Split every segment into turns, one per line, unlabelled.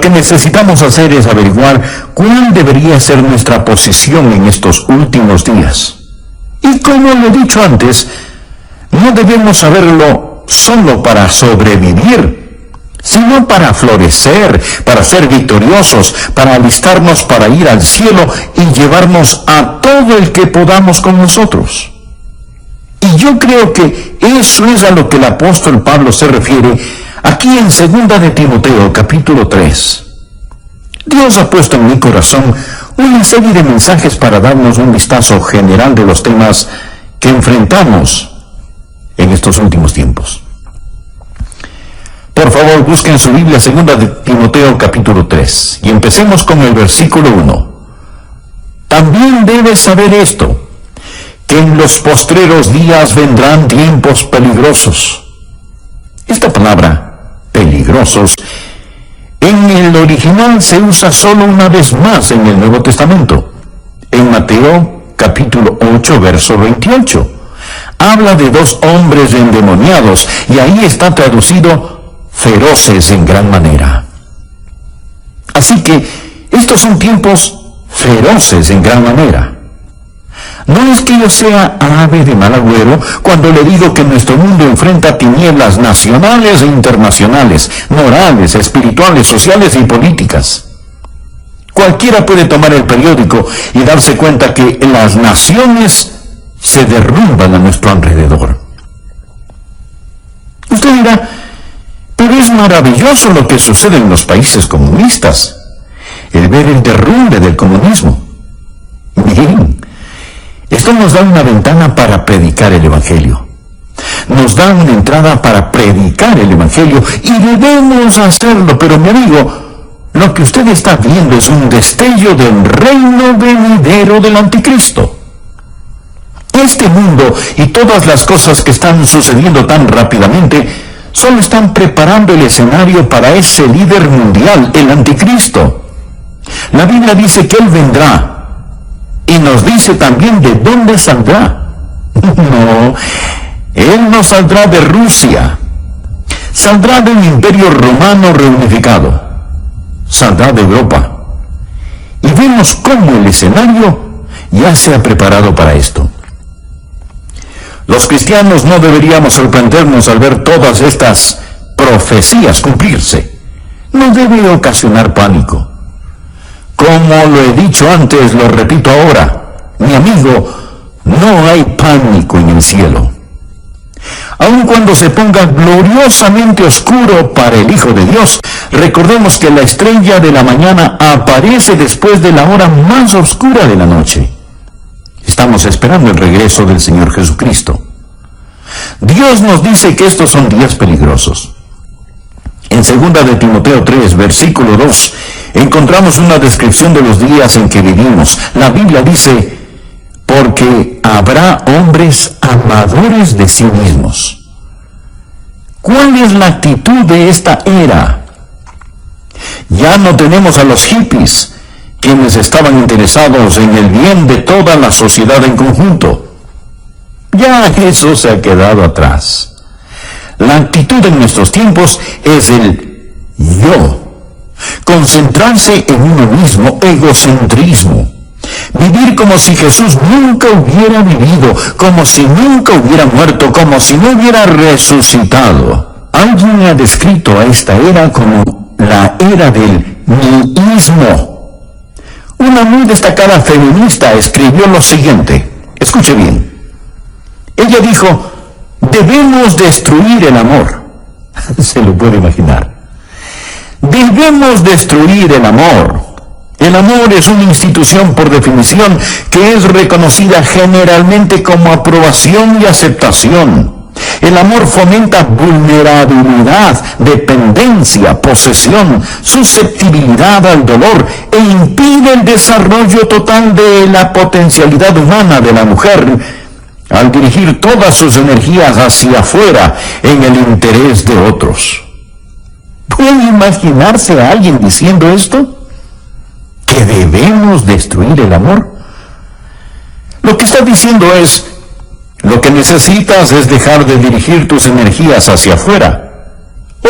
que necesitamos hacer es averiguar cuál debería ser nuestra posición en estos últimos días. Y como lo he dicho antes, no debemos saberlo solo para sobrevivir, sino para florecer, para ser victoriosos, para alistarnos para ir al cielo y llevarnos a todo el que podamos con nosotros. Y yo creo que eso es a lo que el apóstol Pablo se refiere aquí en 2 de Timoteo, capítulo 3. Dios ha puesto en mi corazón una serie de mensajes para darnos un vistazo general de los temas que enfrentamos en estos últimos tiempos. Por favor, busquen su Biblia, 2 de Timoteo, capítulo 3, y empecemos con el versículo 1. También debes saber esto, que en los postreros días vendrán tiempos peligrosos. Esta palabra, peligrosos, en el original se usa solo una vez más en el Nuevo Testamento. En Mateo, capítulo 8, verso 28. Habla de 2 hombres endemoniados, y ahí está traducido feroces en gran manera. Así que estos son tiempos feroces en gran manera. No es que yo sea ave de mal agüero cuando le digo que nuestro mundo enfrenta tinieblas nacionales e internacionales, morales, espirituales, sociales y políticas. Cualquiera puede tomar el periódico y darse cuenta que las naciones se derrumban a nuestro alrededor. Usted dirá, pero es maravilloso lo que sucede en los países comunistas, el ver el derrumbe del comunismo. Bien, esto nos da una ventana para predicar el Evangelio. Nos da una entrada para predicar el Evangelio y debemos hacerlo, pero mi amigo, lo que usted está viendo es un destello del reino venidero del anticristo. Este mundo y todas las cosas que están sucediendo tan rápidamente solo están preparando el escenario para ese líder mundial, el anticristo. La Biblia dice que él vendrá. Y nos dice también de dónde saldrá. No, él no saldrá de Rusia. Saldrá de un imperio romano reunificado. Saldrá de Europa. Y vemos cómo el escenario ya se ha preparado para esto. Los cristianos no deberíamos sorprendernos al ver todas estas profecías cumplirse. No debe ocasionar pánico. Como lo he dicho antes, lo repito ahora, mi amigo, no hay pánico en el cielo. Aun cuando se ponga gloriosamente oscuro para el Hijo de Dios, recordemos que la estrella de la mañana aparece después de la hora más oscura de la noche. Estamos esperando el regreso del Señor Jesucristo. Dios nos dice que estos son días peligrosos. En 2 de Timoteo 3, versículo 2, encontramos una descripción de los días en que vivimos. La Biblia dice, porque habrá hombres amadores de sí mismos. ¿Cuál es la actitud de esta era? Ya no tenemos a los hippies, quienes estaban interesados en el bien de toda la sociedad en conjunto. Ya eso se ha quedado atrás. La actitud en nuestros tiempos es el yo. Concentrarse en uno mismo, egocentrismo. Vivir como si Jesús nunca hubiera vivido, como si nunca hubiera muerto, como si no hubiera resucitado. Alguien ha descrito a esta era como la era del nihilismo. Una muy destacada feminista escribió lo siguiente. Escuche bien. Ella dijo, debemos destruir el amor. Se lo puede imaginar. Debemos destruir el amor. El amor es una institución por definición que es reconocida generalmente como aprobación y aceptación. El amor fomenta vulnerabilidad, dependencia, posesión, susceptibilidad al dolor e impide el desarrollo total de la potencialidad humana de la mujer al dirigir todas sus energías hacia afuera en el interés de otros. ¿Puede imaginarse a alguien diciendo esto? ¿Que debemos destruir el amor? Lo que está diciendo es, lo que necesitas es dejar de dirigir tus energías hacia afuera.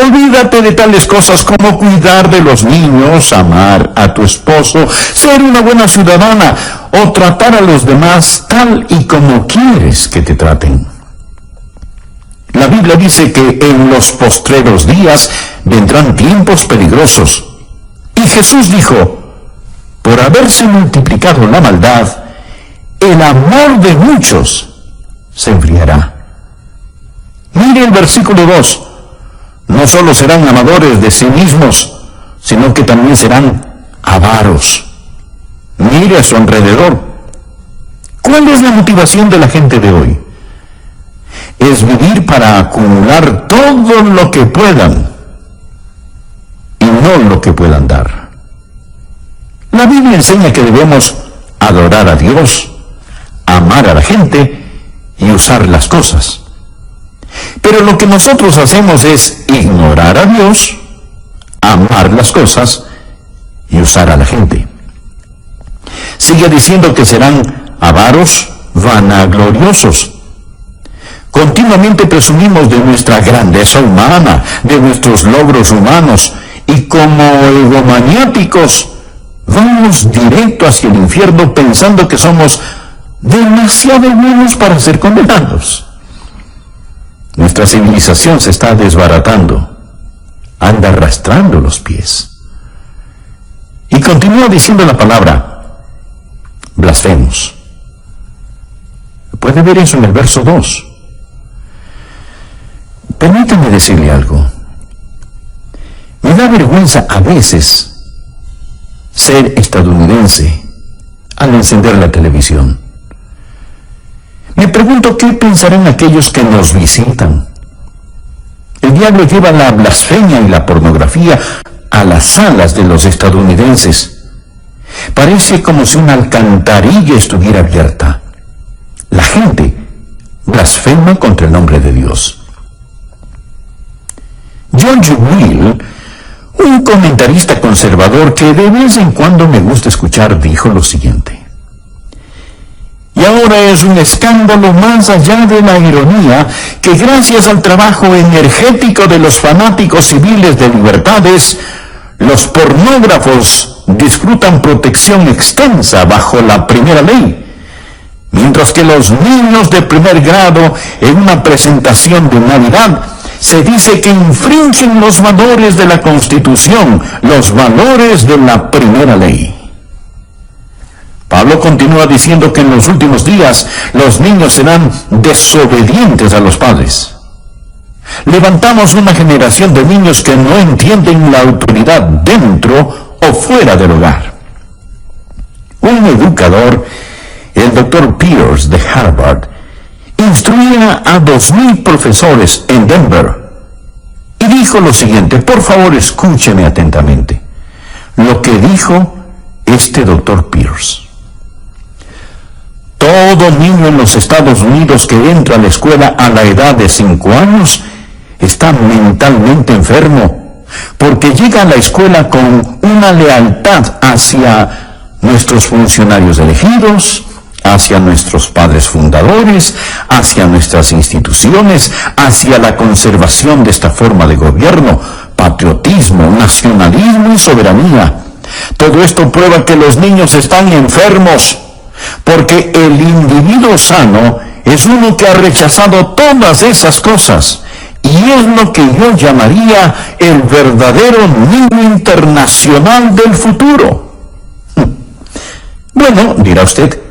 Olvídate de tales cosas como cuidar de los niños, amar a tu esposo, ser una buena ciudadana o tratar a los demás tal y como quieres que te traten. La Biblia dice que en los postreros días vendrán tiempos peligrosos. Y Jesús dijo, por haberse multiplicado la maldad, el amor de muchos se enfriará. Mire el versículo 2. No solo serán amadores de sí mismos, sino que también serán avaros. Mire a su alrededor. ¿Cuál es la motivación de la gente de hoy? Es vivir para acumular todo lo que puedan y no lo que puedan dar. La Biblia enseña que debemos adorar a Dios, amar a la gente y usar las cosas. Pero lo que nosotros hacemos es ignorar a Dios, amar las cosas y usar a la gente. Sigue diciendo que serán avaros, vanagloriosos. Continuamente presumimos de nuestra grandeza humana, de nuestros logros humanos, y como egomaniáticos vamos directo hacia el infierno pensando que somos demasiado buenos para ser condenados. Nuestra civilización se está desbaratando, anda arrastrando los pies. Y continúa diciendo la palabra, blasfemos. Puede ver eso en el verso 2. Permítame decirle algo. Me da vergüenza a veces ser estadounidense al encender la televisión. Me pregunto qué pensarán aquellos que nos visitan. El diablo lleva la blasfemia y la pornografía a las salas de los estadounidenses. Parece como si una alcantarilla estuviera abierta. La gente blasfema contra el nombre de Dios. George Will, un comentarista conservador que de vez en cuando me gusta escuchar, dijo lo siguiente. Y ahora es un escándalo más allá de la ironía que gracias al trabajo energético de los fanáticos civiles de libertades, los pornógrafos disfrutan protección extensa bajo la primera ley, mientras que los niños de primer grado en una presentación de Navidad se dice que infringen los valores de la Constitución, los valores de la primera ley. Pablo continúa diciendo que en los últimos días los niños serán desobedientes a los padres. Levantamos una generación de niños que no entienden la autoridad dentro o fuera del hogar. Un educador, el Dr. Pierce de Harvard, instruía a 2,000 profesores en Denver y dijo lo siguiente, por favor escúcheme atentamente, lo que dijo este Dr. Pierce. Todo niño en los Estados Unidos que entra a la escuela a la edad de 5 años está mentalmente enfermo, porque llega a la escuela con una lealtad hacia nuestros funcionarios elegidos, hacia nuestros padres fundadores, hacia nuestras instituciones, hacia la conservación de esta forma de gobierno, patriotismo, nacionalismo y soberanía. Todo esto prueba que los niños están enfermos, porque el individuo sano es uno que ha rechazado todas esas cosas, y es lo que yo llamaría el verdadero niño internacional del futuro. Bueno, dirá usted,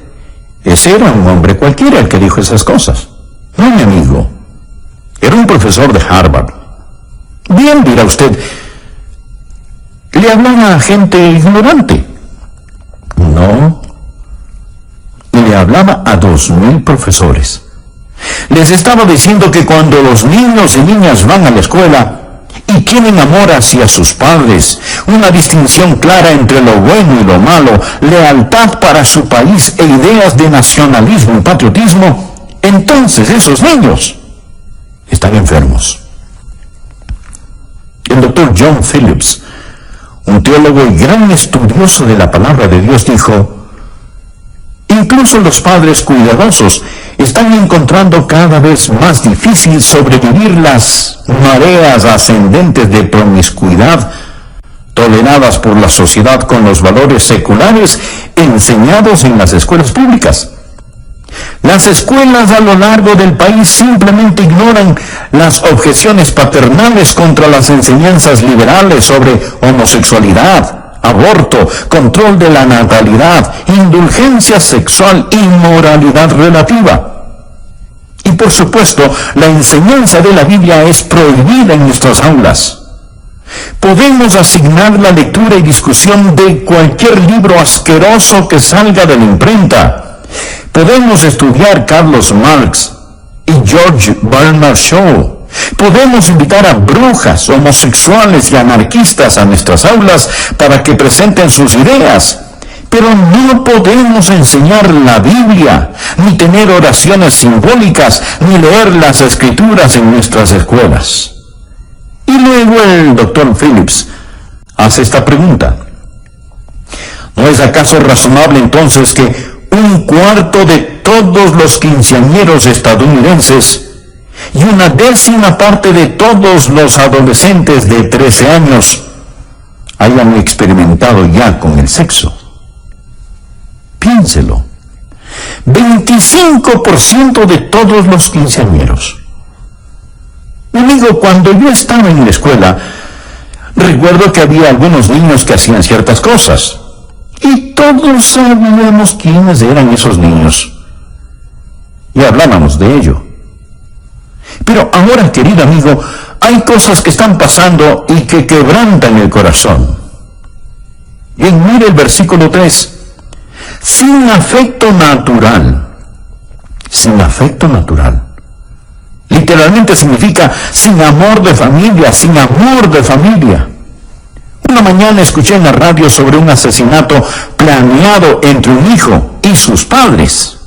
ese era un hombre cualquiera el que dijo esas cosas. No, mi amigo. Era un profesor de Harvard. Bien, dirá usted, le hablaba a gente ignorante. No. Le hablaba a 2,000 profesores. Les estaba diciendo que cuando los niños y niñas van a la escuela y tienen amor hacia sus padres, una distinción clara entre lo bueno y lo malo, lealtad para su país e ideas de nacionalismo y patriotismo, entonces esos niños están enfermos. El doctor John Phillips, un teólogo y gran estudioso de la palabra de Dios, dijo, incluso los padres cuidadosos están encontrando cada vez más difícil sobrevivir las mareas ascendentes de promiscuidad toleradas por la sociedad con los valores seculares enseñados en las escuelas públicas. Las escuelas a lo largo del país simplemente ignoran las objeciones paternales contra las enseñanzas liberales sobre homosexualidad, aborto, control de la natalidad, indulgencia sexual y moralidad relativa. Y por supuesto, la enseñanza de la Biblia es prohibida en nuestras aulas. Podemos asignar la lectura y discusión de cualquier libro asqueroso que salga de la imprenta. Podemos estudiar Carlos Marx y George Bernard Shaw. Podemos invitar a brujas, homosexuales y anarquistas a nuestras aulas para que presenten sus ideas. Pero no podemos enseñar la Biblia, ni tener oraciones simbólicas, ni leer las Escrituras en nuestras escuelas. Y luego el Dr. Phillips hace esta pregunta. ¿No es acaso razonable entonces que un cuarto de todos los quinceañeros estadounidenses y una décima parte de todos los adolescentes de 13 años hayan experimentado ya con el sexo? Piénselo. 25% de todos los quinceañeros. Amigo, cuando yo estaba en la escuela, recuerdo que había algunos niños que hacían ciertas cosas. Y todos sabíamos quiénes eran esos niños. Y hablábamos de ello. Pero ahora, querido amigo, hay cosas que están pasando y que quebrantan el corazón. Y mire el versículo 3. Sin afecto natural. Sin afecto natural. Literalmente significa sin amor de familia, sin amor de familia. Una mañana escuché en la radio sobre un asesinato planeado entre un hijo y sus padres.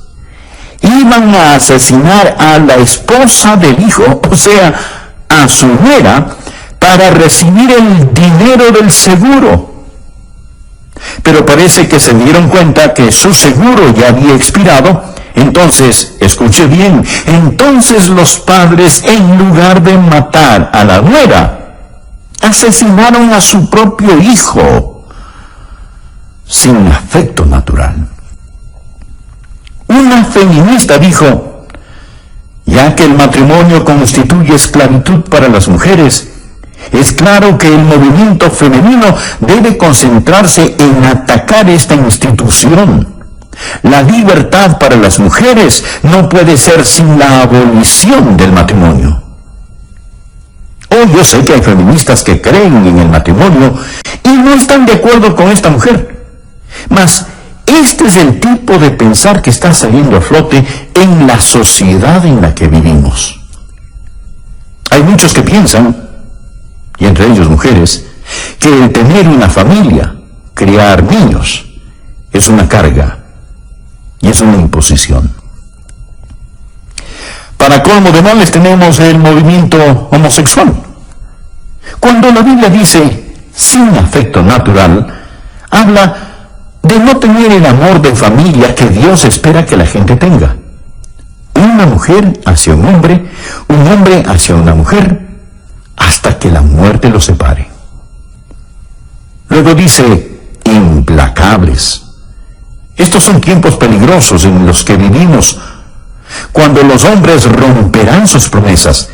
Iban a asesinar a la esposa del hijo, o sea, a su nuera, para recibir el dinero del seguro. Pero parece que se dieron cuenta que su seguro ya había expirado. Entonces, escuche bien, entonces los padres, en lugar de matar a la nuera, asesinaron a su propio hijo, sin afecto natural. Una feminista dijo, ya que el matrimonio constituye esclavitud para las mujeres, es claro que el movimiento femenino debe concentrarse en atacar esta institución. La libertad para las mujeres no puede ser sin la abolición del matrimonio. Oh, yo sé que hay feministas que creen en el matrimonio y no están de acuerdo con esta mujer. Mas este es el tipo de pensar que está saliendo a flote en la sociedad en la que vivimos. Hay muchos que piensan, y entre ellos mujeres, que el tener una familia, criar niños, es una carga y es una imposición. Para colmo de males tenemos el movimiento homosexual. Cuando la Biblia dice sin afecto natural, habla de no tener el amor de familia que Dios espera que la gente tenga. Una mujer hacia un hombre hacia una mujer, hasta que la muerte los separe. Luego dice, implacables. Estos son tiempos peligrosos en los que vivimos, cuando los hombres romperán sus promesas.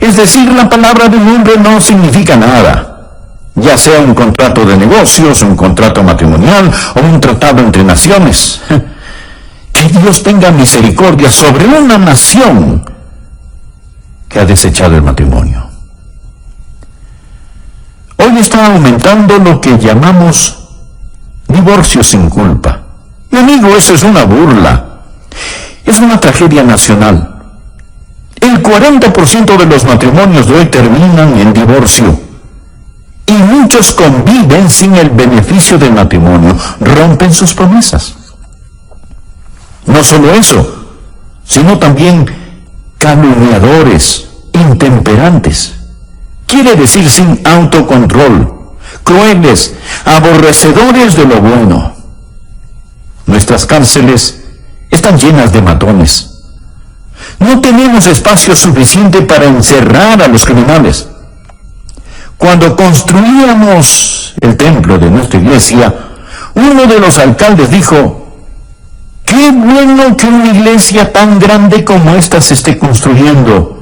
Es decir, la palabra de un hombre no significa nada, ya sea un contrato de negocios, un contrato matrimonial o un tratado entre naciones. Que Dios tenga misericordia sobre una nación que ha desechado el matrimonio. Hoy está aumentando lo que llamamos divorcio sin culpa. Mi amigo, eso es una burla. Es una tragedia nacional. El 40% de los matrimonios de hoy terminan en divorcio. Y muchos conviven sin el beneficio del matrimonio, rompen sus promesas. No solo eso, sino también calumniadores, intemperantes. Quiere decir sin autocontrol, crueles, aborrecedores de lo bueno. Nuestras cárceles están llenas de matones. No tenemos espacio suficiente para encerrar a los criminales. Cuando construíamos el templo de nuestra iglesia, uno de los alcaldes dijo: qué bueno que una iglesia tan grande como esta se esté construyendo.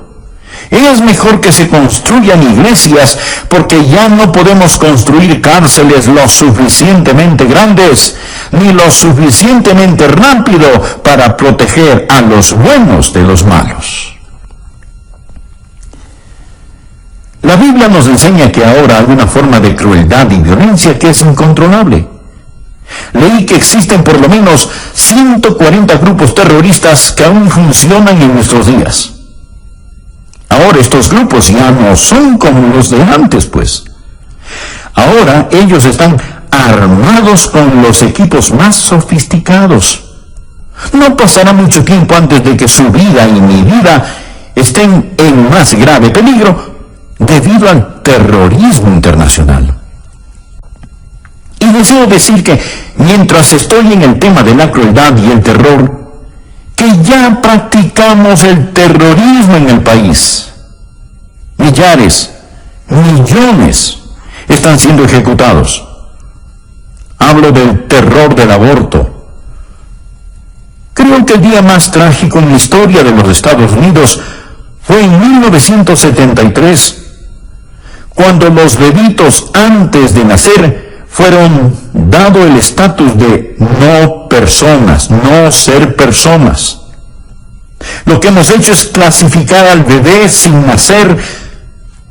Es mejor que se construyan iglesias, porque ya no podemos construir cárceles lo suficientemente grandes, ni lo suficientemente rápido para proteger a los buenos de los malos. La Biblia nos enseña que ahora hay una forma de crueldad y violencia que es incontrolable. Leí que existen por lo menos 140 grupos terroristas que aún funcionan en nuestros días. Ahora estos grupos ya no son como los de antes, pues. Ahora ellos están armados con los equipos más sofisticados. No pasará mucho tiempo antes de que su vida y mi vida estén en más grave peligro debido al terrorismo internacional. Y deseo decir que mientras estoy en el tema de la crueldad y el terror, que ya practicamos el terrorismo en el país. Millares, millones están siendo ejecutados. Hablo del terror del aborto. Creo que el día más trágico en la historia de los Estados Unidos fue en 1973, cuando los bebitos antes de nacer fueron dado el estatus de no personas, no ser personas. Lo que hemos hecho es clasificar al bebé sin nacer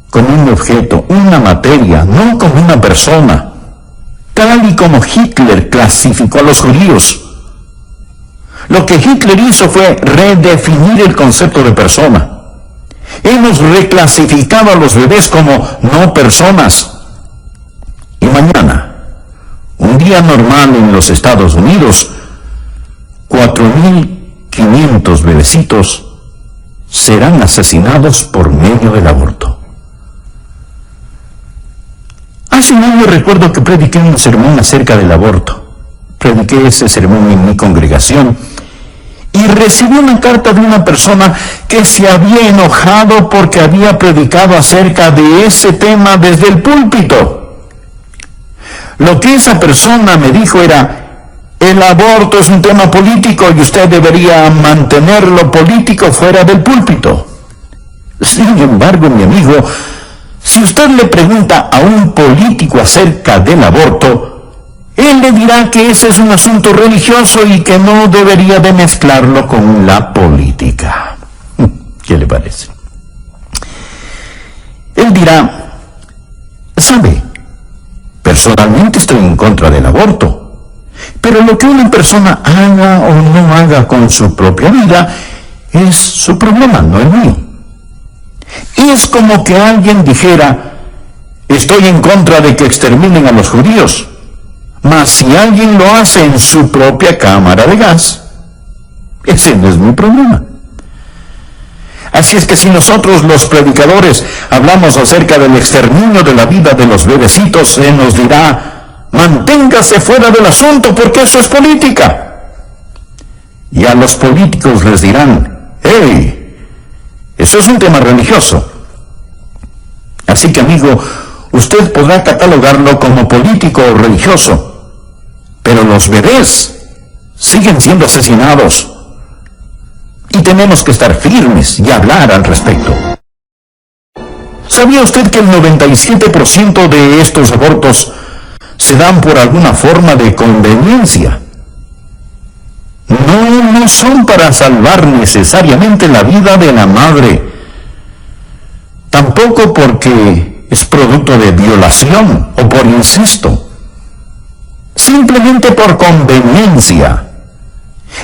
como un objeto, una materia, no como una persona, tal y como Hitler clasificó a los judíos. Lo que Hitler hizo fue redefinir el concepto de persona. Hemos reclasificado a los bebés como no personas. Y mañana, un día normal en los Estados Unidos, 4.500 bebecitos serán asesinados por medio del aborto. Hace un año recuerdo que prediqué un sermón acerca del aborto. Prediqué ese sermón en mi congregación y recibí una carta de una persona que se había enojado porque había predicado acerca de ese tema desde el púlpito. Lo que esa persona me dijo era: el aborto es un tema político y usted debería mantener lo político fuera del púlpito. Sin embargo, mi amigo, si usted le pregunta a un político acerca del aborto, él le dirá que ese es un asunto religioso y que no debería de mezclarlo con la política. ¿Qué le parece? Él dirá: ¿sabe? Personalmente estoy en contra del aborto, pero lo que una persona haga o no haga con su propia vida es su problema, no el mío. Es como que alguien dijera: estoy en contra de que exterminen a los judíos, mas si alguien lo hace en su propia cámara de gas, ese no es mi problema. Así es que si nosotros los predicadores hablamos acerca del exterminio de la vida de los bebecitos, se nos dirá: manténgase fuera del asunto porque eso es política. Y a los políticos les dirán: hey, eso es un tema religioso. Así que, amigo, usted podrá catalogarlo como político o religioso, pero los bebés siguen siendo asesinados. Y tenemos que estar firmes y hablar al respecto. ¿Sabía usted que el 97% de estos abortos se dan por alguna forma de conveniencia? No son para salvar necesariamente la vida de la madre. Tampoco porque es producto de violación o por incesto. Simplemente por conveniencia.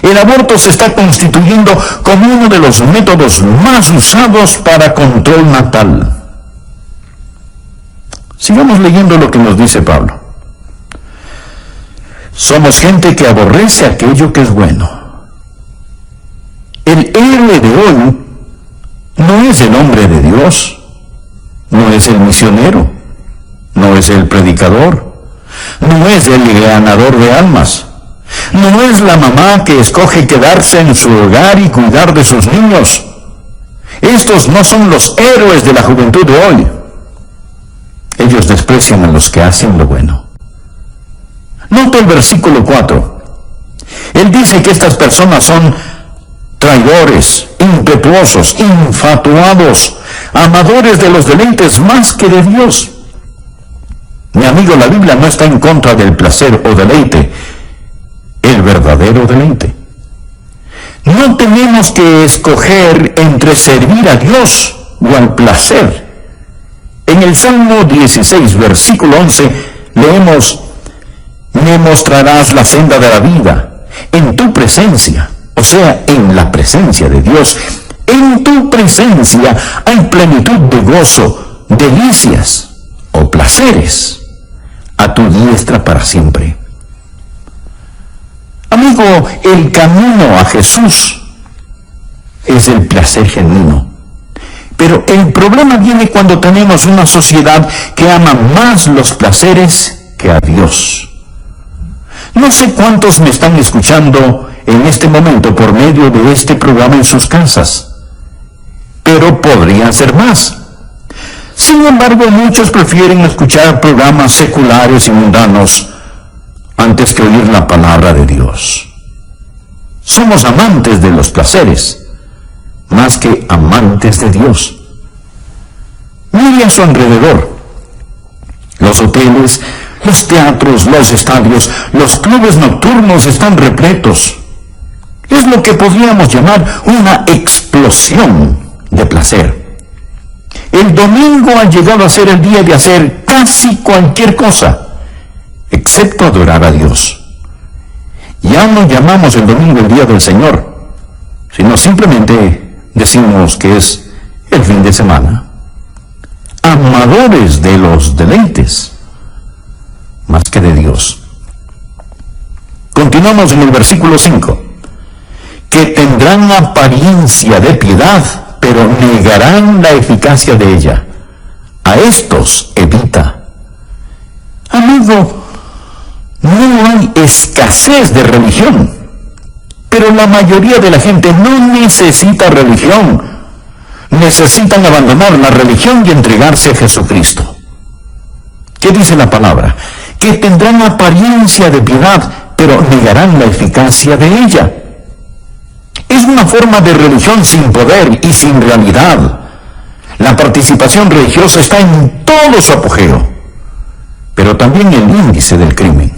El aborto se está constituyendo como uno de los métodos más usados para control natal. Sigamos leyendo lo que nos dice Pablo. Somos gente que aborrece aquello que es bueno. El héroe de hoy no es el hombre de Dios, no es el misionero, no es el predicador, no es el ganador de almas. No es la mamá que escoge quedarse en su hogar y cuidar de sus niños. Estos no son los héroes de la juventud de hoy. Ellos desprecian a los que hacen lo bueno. Nota el versículo 4. Él dice que estas personas son traidores, impetuosos, infatuados, amadores de los deleites más que de Dios. Mi amigo, la Biblia no está en contra del placer o deleite, el verdadero deleite. No tenemos que escoger entre servir a Dios o al placer. En el Salmo 16, versículo 11, leemos: me mostrarás la senda de la vida, en tu presencia, o sea, en la presencia de Dios. En tu presencia hay plenitud de gozo, delicias o placeres, a tu diestra para siempre. Amigo, el camino a Jesús es el placer genuino. Pero el problema viene cuando tenemos una sociedad que ama más los placeres que a Dios. No sé cuántos me están escuchando en este momento por medio de este programa en sus casas, pero podrían ser más. Sin embargo, muchos prefieren escuchar programas seculares y mundanos antes que oír la palabra de Dios. Somos amantes de los placeres, más que amantes de Dios. Mire a su alrededor. Los hoteles, los teatros, los estadios, los clubes nocturnos están repletos. Es lo que podríamos llamar una explosión de placer. El domingo ha llegado a ser el día de hacer casi cualquier cosa, excepto adorar a Dios. Ya no llamamos el domingo el día del Señor, sino simplemente decimos que es el fin de semana. Amadores de los deleites, más que de Dios. Continuamos en el versículo 5. Que tendrán apariencia de piedad, pero negarán la eficacia de ella. A estos evita. Amigo, no hay escasez de religión, pero la mayoría de la gente no necesita religión. Necesitan abandonar la religión y entregarse a Jesucristo. ¿Qué dice la palabra? Que tendrán apariencia de piedad, pero negarán la eficacia de ella. Es una forma de religión sin poder y sin realidad. La participación religiosa está en todo su apogeo, pero también el índice del crimen.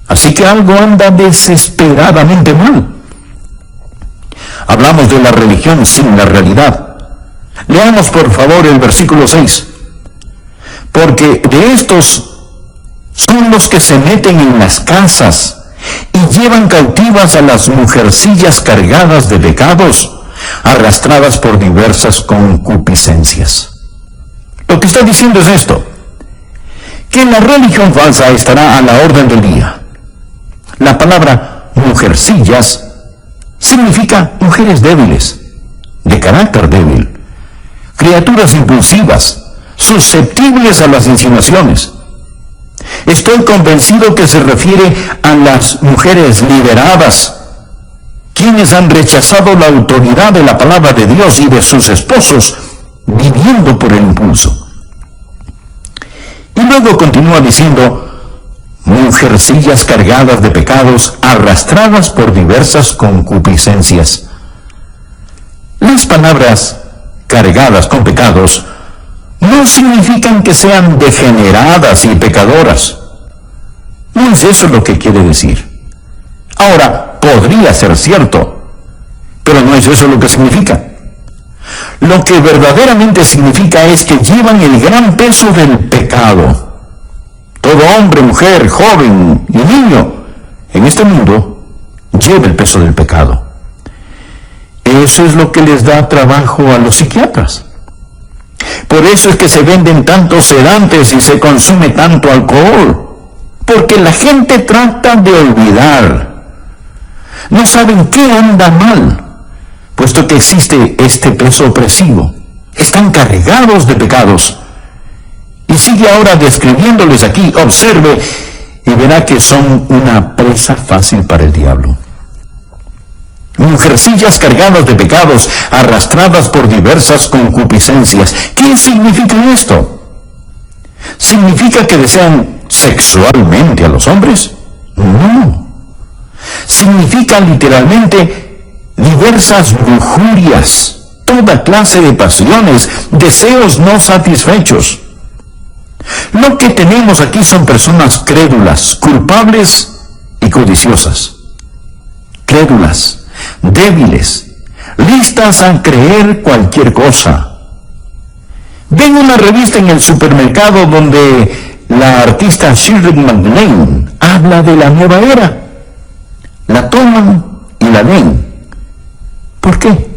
Así que algo anda desesperadamente mal. Hablamos de la religión sin la realidad. Leamos por favor el versículo 6. Porque de estos son los que se meten en las casas y llevan cautivas a las mujercillas cargadas de pecados, arrastradas por diversas concupiscencias. Lo que está diciendo es esto: que la religión falsa estará a la orden del día. La palabra mujercillas significa mujeres débiles, de carácter débil, criaturas impulsivas, susceptibles a las insinuaciones. Estoy convencido que se refiere a las mujeres liberadas, quienes han rechazado la autoridad de la palabra de Dios y de sus esposos, viviendo por el impulso. Y luego continúa diciendo: mujercillas cargadas de pecados, arrastradas por diversas concupiscencias. Las palabras cargadas con pecados no significan que sean degeneradas y pecadoras. No es eso lo que quiere decir. Ahora, podría ser cierto, pero no es eso lo que significa. Lo que verdaderamente significa es que llevan el gran peso del pecado. Todo hombre, mujer, joven y niño en este mundo lleva el peso del pecado. Eso es lo que les da trabajo a los psiquiatras. Por eso es que se venden tantos sedantes y se consume tanto alcohol, porque la gente trata de olvidar. No saben qué anda mal, puesto que existe este peso opresivo. Están cargados de pecados. Y sigue ahora describiéndoles aquí: observe, y verá que son una presa fácil para el diablo. Mujercillas cargadas de pecados, arrastradas por diversas concupiscencias. ¿Qué significa esto? ¿Significa que desean sexualmente a los hombres? No. Significa literalmente diversas lujurias, toda clase de pasiones, deseos no satisfechos. Lo que tenemos aquí son personas crédulas, culpables y codiciosas. Crédulas, débiles, listas a creer cualquier cosa. Ven una revista en el supermercado donde la artista Shirley MacLaine habla de la nueva era. La toman y la leen. ¿Por qué?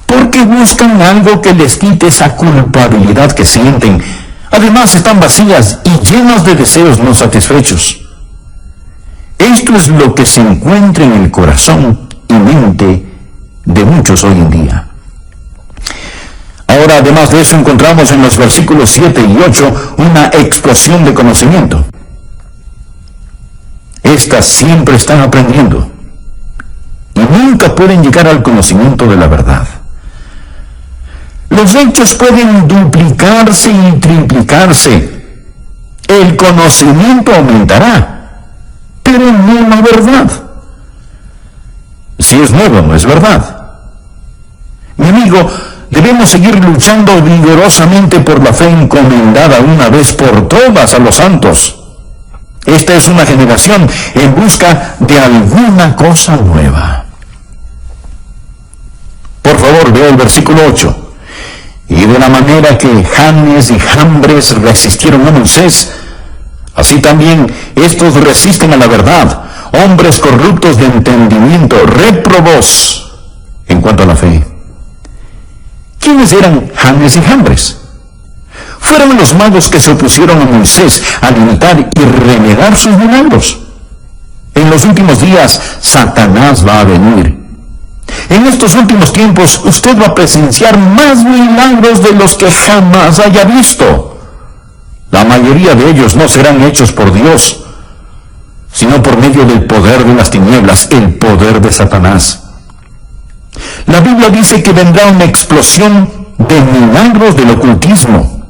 Porque buscan algo que les quite esa culpabilidad que sienten. Además están vacías y llenas de deseos no satisfechos. Esto es lo que se encuentra en el corazón y mente de muchos hoy en día. Ahora, además de eso, encontramos en los versículos 7 y 8 una explosión de conocimiento. Estas siempre están aprendiendo y nunca pueden llegar al conocimiento de la verdad. Los hechos pueden duplicarse y triplicarse. El conocimiento aumentará, pero no la verdad. Si es nuevo, no es verdad. Mi amigo, debemos seguir luchando vigorosamente por la fe encomendada una vez por todas a los santos. Esta es una generación en busca de alguna cosa nueva. Por favor, vea el versículo 8. Y de la manera que Janes y Jambres resistieron a Moisés, así también estos resisten a la verdad, hombres corruptos de entendimiento, réprobos en cuanto a la fe. ¿Quiénes eran Janes y Jambres? Fueron los magos que se opusieron a Moisés al imitar y renegar sus milagros. En los últimos días, Satanás va a venir. En estos últimos tiempos, usted va a presenciar más milagros de los que jamás haya visto. La mayoría de ellos no serán hechos por Dios, sino por medio del poder de las tinieblas, el poder de Satanás. La Biblia dice que vendrá una explosión de milagros del ocultismo.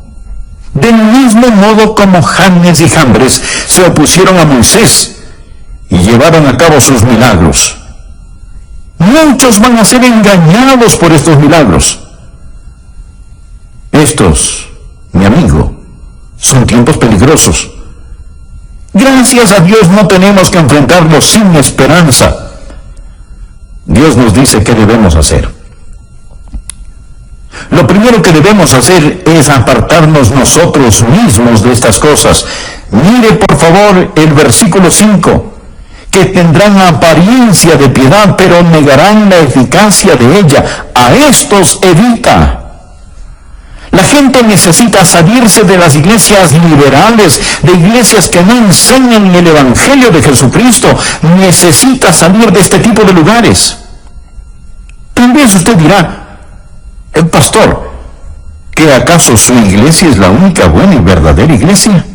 Del mismo modo como Janes y Jambres se opusieron a Moisés y llevaron a cabo sus milagros. Muchos van a ser engañados por estos milagros. Estos, mi amigo, son tiempos peligrosos. Gracias a Dios no tenemos que enfrentarlos sin esperanza. Dios nos dice qué debemos hacer. Lo primero que debemos hacer es apartarnos nosotros mismos de estas cosas. Mire por favor el versículo 5. Que tendrán apariencia de piedad, pero negarán la eficacia de ella. A estos evita. La gente necesita salirse de las iglesias liberales, de iglesias que no enseñan el Evangelio de Jesucristo. Necesita salir de este tipo de lugares. También usted dirá, pastor, ¿que acaso su iglesia es la única buena y verdadera iglesia?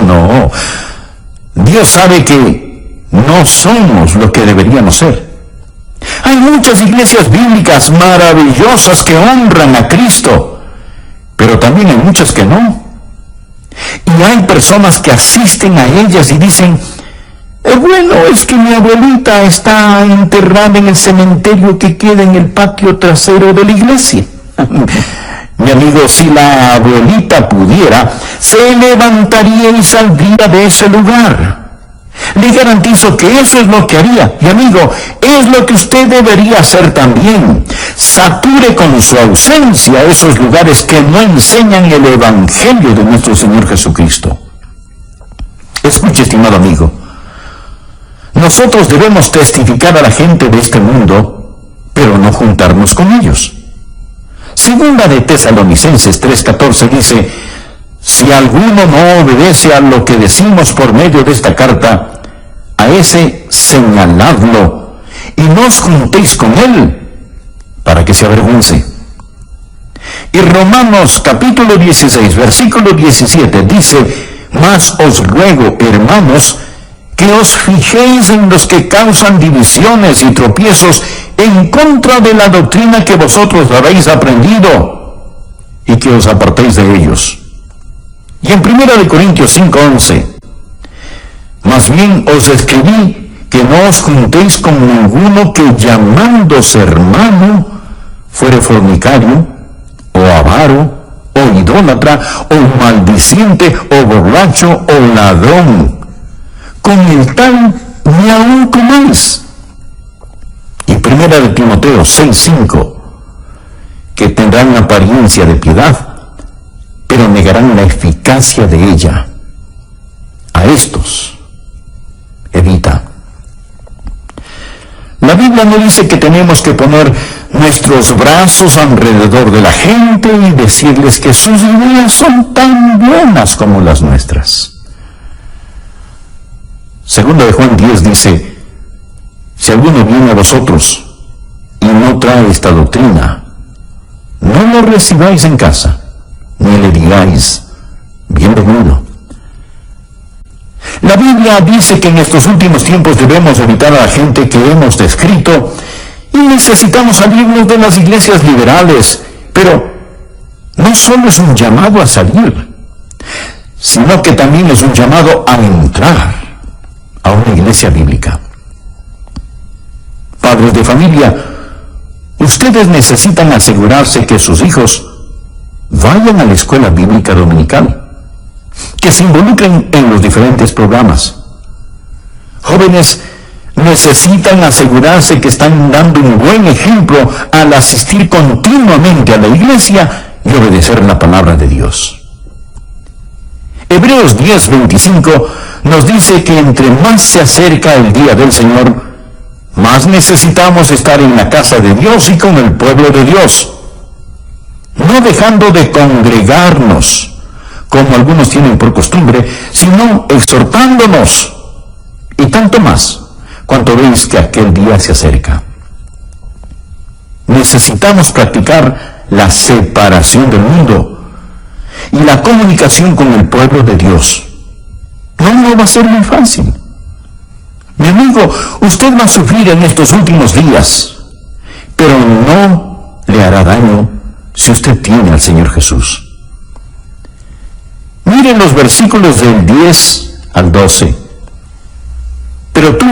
No. Dios sabe que no somos lo que deberíamos ser. Hay muchas iglesias bíblicas maravillosas que honran a Cristo, pero también hay muchas que no. Y hay personas que asisten a ellas y dicen, bueno, es que mi abuelita está enterrada en el cementerio que queda en el patio trasero de la iglesia. Mi amigo, si la abuelita pudiera, se levantaría y saldría de ese lugar. Le garantizo que eso es lo que haría. Y amigo, es lo que usted debería hacer también. Sature con su ausencia esos lugares que no enseñan el Evangelio de nuestro Señor Jesucristo. Escuche, estimado amigo. Nosotros debemos testificar a la gente de este mundo, pero no juntarnos con ellos. Segunda de Tesalonicenses 3:14 dice, si alguno no obedece a lo que decimos por medio de esta carta, a ese señaladlo y no os juntéis con él para que se avergüence. Y Romanos capítulo 16, versículo 17 dice, Mas os ruego, hermanos, que os fijéis en los que causan divisiones y tropiezos en contra de la doctrina que vosotros habéis aprendido, y que os apartéis de ellos. Y en 1 Corintios 5:11, más bien os escribí que no os juntéis con ninguno que, llamándose hermano, fuere fornicario, o avaro, o idólatra, o maldiciente, o borracho, o ladrón. Con el tal ni aun comáis. Y 1 Timoteo 6:5, que tendrán apariencia de piedad, pero negarán la eficacia de ella. A estos evita. La Biblia no dice que tenemos que poner nuestros brazos alrededor de la gente y decirles que sus ideas son tan buenas como las nuestras. Segunda de Juan 10 dice, si alguno viene a vosotros y no trae esta doctrina, no lo recibáis en casa, ni le digáis, bienvenido. La Biblia dice que en estos últimos tiempos debemos evitar a la gente que hemos descrito y necesitamos salirnos de las iglesias liberales, pero no solo es un llamado a salir, sino que también es un llamado a entrar a una iglesia bíblica. Padres de familia, ustedes necesitan asegurarse que sus hijos vayan a la escuela bíblica dominical, que se involucren en los diferentes programas. Jóvenes necesitan asegurarse que están dando un buen ejemplo al asistir continuamente a la iglesia y obedecer la palabra de Dios. Hebreos 10:25 nos dice que entre más se acerca el día del Señor, más necesitamos estar en la casa de Dios y con el pueblo de Dios, no dejando de congregarnos, como algunos tienen por costumbre, sino exhortándonos, y tanto más, cuanto veis que aquel día se acerca. Necesitamos practicar la separación del mundo y la comunicación con el pueblo de Dios. No va a ser muy fácil. Mi amigo, usted va a sufrir en estos últimos días, pero no le hará daño si usted tiene al Señor Jesús. Miren los versículos del 10 al 12. Pero tú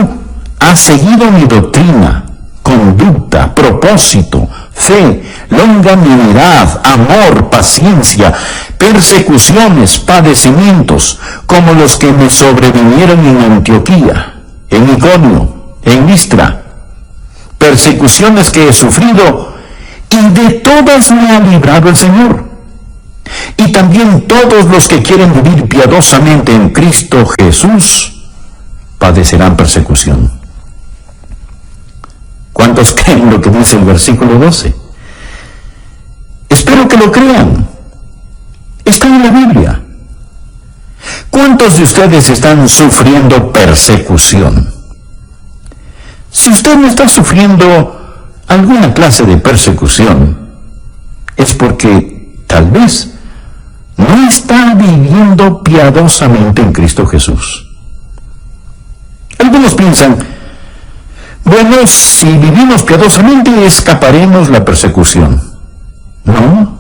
has seguido mi doctrina, conducta, propósito, fe, longanimidad, amor, paciencia, persecuciones, padecimientos, como los que me sobrevinieron en Antioquía, en Iconio, en Listra, persecuciones que he sufrido, y de todas me ha librado el Señor. Y también todos los que quieren vivir piadosamente en Cristo Jesús padecerán persecución. ¿Cuántos creen lo que dice el versículo 12? Espero que lo crean. Está en la Biblia. ¿Cuántos de ustedes están sufriendo persecución? Si usted no está sufriendo alguna clase de persecución, es porque tal vez no está viviendo piadosamente en Cristo Jesús. Algunos piensan, bueno, si vivimos piadosamente escaparemos la persecución. No.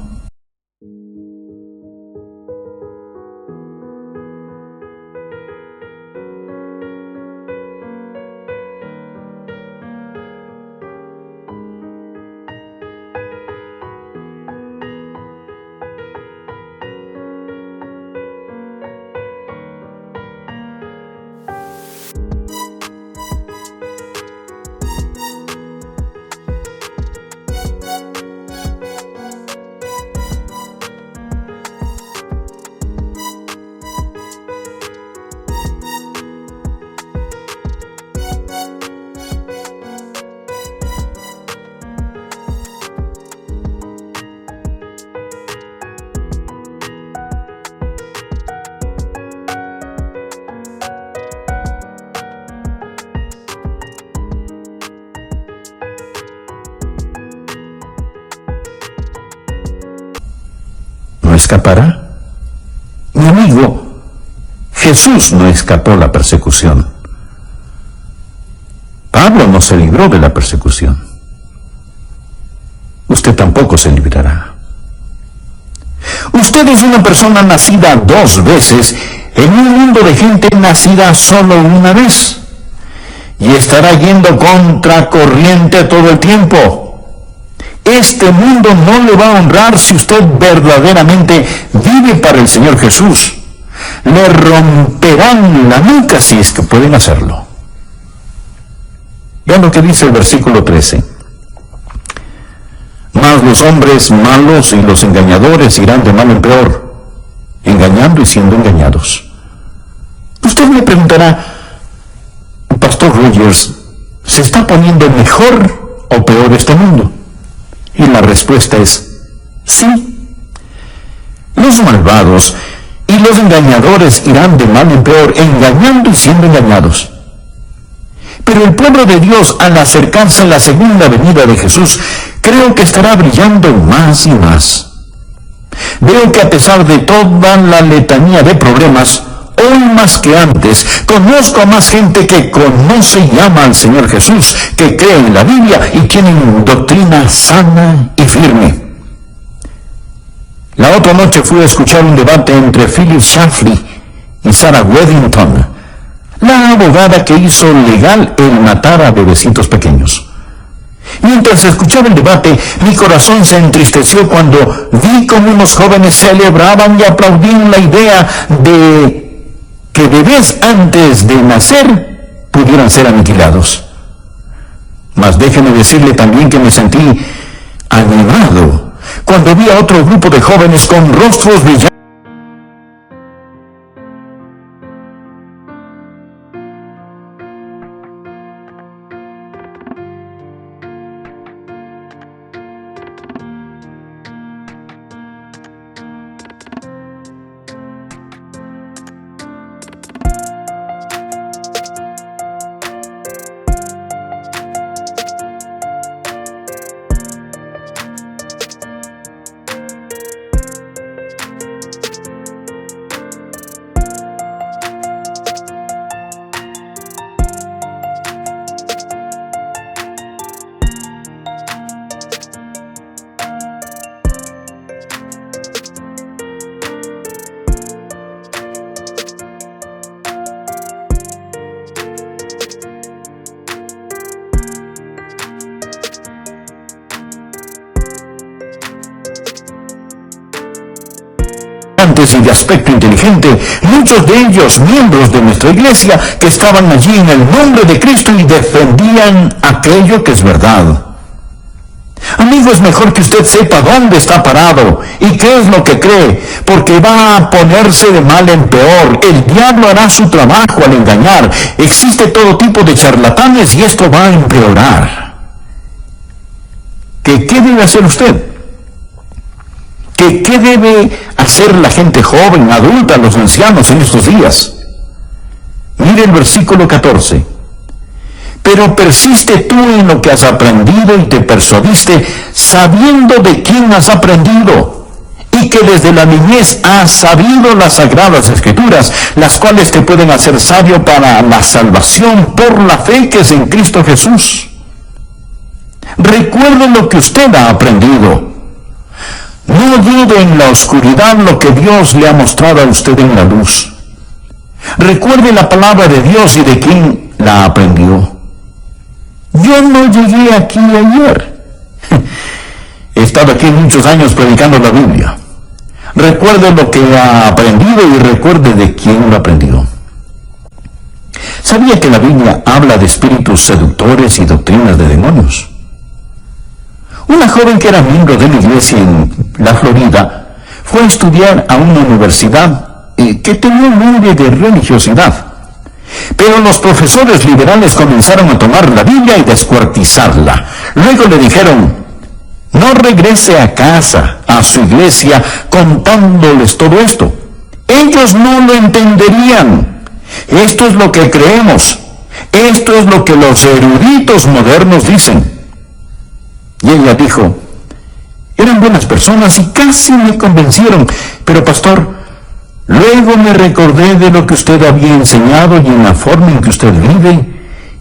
¿No escapará? Mi amigo, Jesús no escapó la persecución. Pablo no se libró de la persecución. Usted tampoco se librará. Usted es una persona nacida 2 veces en un mundo de gente nacida solo una vez. Y estará yendo contra corriente todo el tiempo. Este mundo no le va a honrar si usted verdaderamente vive para el Señor Jesús. Le romperán la nuca si es que pueden hacerlo. Vean lo que dice el versículo 13. Mas los hombres malos y los engañadores irán de mal en peor, engañando y siendo engañados. Usted me preguntará, Pastor Rogers, ¿se está poniendo mejor o peor este mundo? Y la respuesta es sí. Los malvados y los engañadores irán de mal en peor, engañando y siendo engañados. Pero el pueblo de Dios, al acercarse a la segunda venida de Jesús, creo que estará brillando más y más. Veo que a pesar de toda la letanía de problemas, hoy más que antes, conozco a más gente que conoce y ama al Señor Jesús, que cree en la Biblia y tienen doctrina sana y firme. La otra noche fui a escuchar un debate entre Philip Shafley y Sarah Weddington, la abogada que hizo legal el matar a bebecitos pequeños. Mientras escuchaba el debate, mi corazón se entristeció cuando vi cómo unos jóvenes celebraban y aplaudían la idea de que bebés antes de nacer pudieran ser aniquilados. Mas déjeme decirle también que me sentí animado cuando vi a otro grupo de jóvenes con rostros brillantes. Y de aspecto inteligente, muchos de ellos miembros de nuestra iglesia que estaban allí en el nombre de Cristo y defendían aquello que es verdad. Amigo, es mejor que usted sepa dónde está parado y qué es lo que cree, porque va a ponerse de mal en peor. El diablo hará su trabajo al engañar. Existe todo tipo de charlatanes y esto va a empeorar. ¿Qué debe hacer usted? ¿Qué debe hacer la gente joven, adulta, los ancianos en estos días? Mire el versículo 14. Pero persiste tú en lo que has aprendido y te persuadiste, sabiendo de quién has aprendido, y que desde la niñez has sabido las sagradas escrituras, las cuales te pueden hacer sabio para la salvación por la fe que es en Cristo Jesús. Recuerde lo que usted ha aprendido. No dude en la oscuridad lo que Dios le ha mostrado a usted en la luz. Recuerde la palabra de Dios y de quién la aprendió. Yo no llegué aquí ayer. He estado aquí muchos años predicando la Biblia. Recuerde lo que ha aprendido y recuerde de quién lo aprendió. ¿Sabía que la Biblia habla de espíritus seductores y doctrinas de demonios? Una joven que era miembro de la iglesia en la Florida fue a estudiar a una universidad que tenía un nombre de religiosidad. Pero los profesores liberales comenzaron a tomar la Biblia y descuartizarla. Luego le dijeron, no regrese a casa, a su iglesia, contándoles todo esto. Ellos no lo entenderían. Esto es lo que creemos. Esto es lo que los eruditos modernos dicen. Y ella dijo, eran buenas personas y casi me convencieron, pero pastor, Luego me recordé de lo que usted había enseñado y en la forma en que usted vive,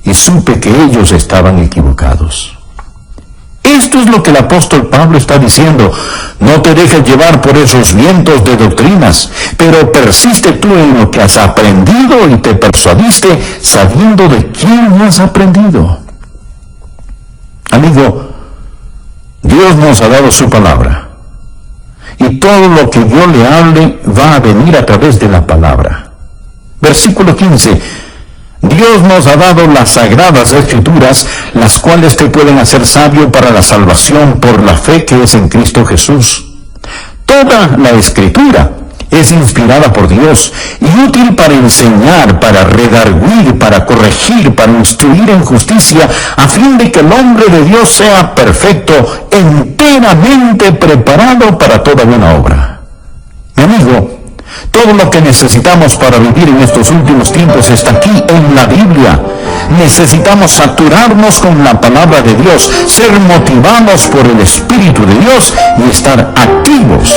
y supe que ellos estaban equivocados. Esto es lo que el apóstol Pablo está diciendo. No te dejes llevar por esos vientos de doctrinas, pero persiste tú en lo que has aprendido y te persuadiste sabiendo de quién has aprendido. Amigo, Dios nos ha dado su palabra. Y todo lo que yo le hable va a venir a través de la palabra. Versículo 15. Dios nos ha dado las sagradas escrituras, las cuales te pueden hacer sabio para la salvación por la fe que es en Cristo Jesús. Toda la escritura es inspirada por Dios y útil para enseñar, para redarguir, para corregir, para instruir en justicia, a fin de que el hombre de Dios sea perfecto, enteramente preparado para toda buena obra. Mi amigo, todo lo que necesitamos para vivir en estos últimos tiempos está aquí en la Biblia. Necesitamos saturarnos con la palabra de Dios, ser motivados por el Espíritu de Dios y estar activos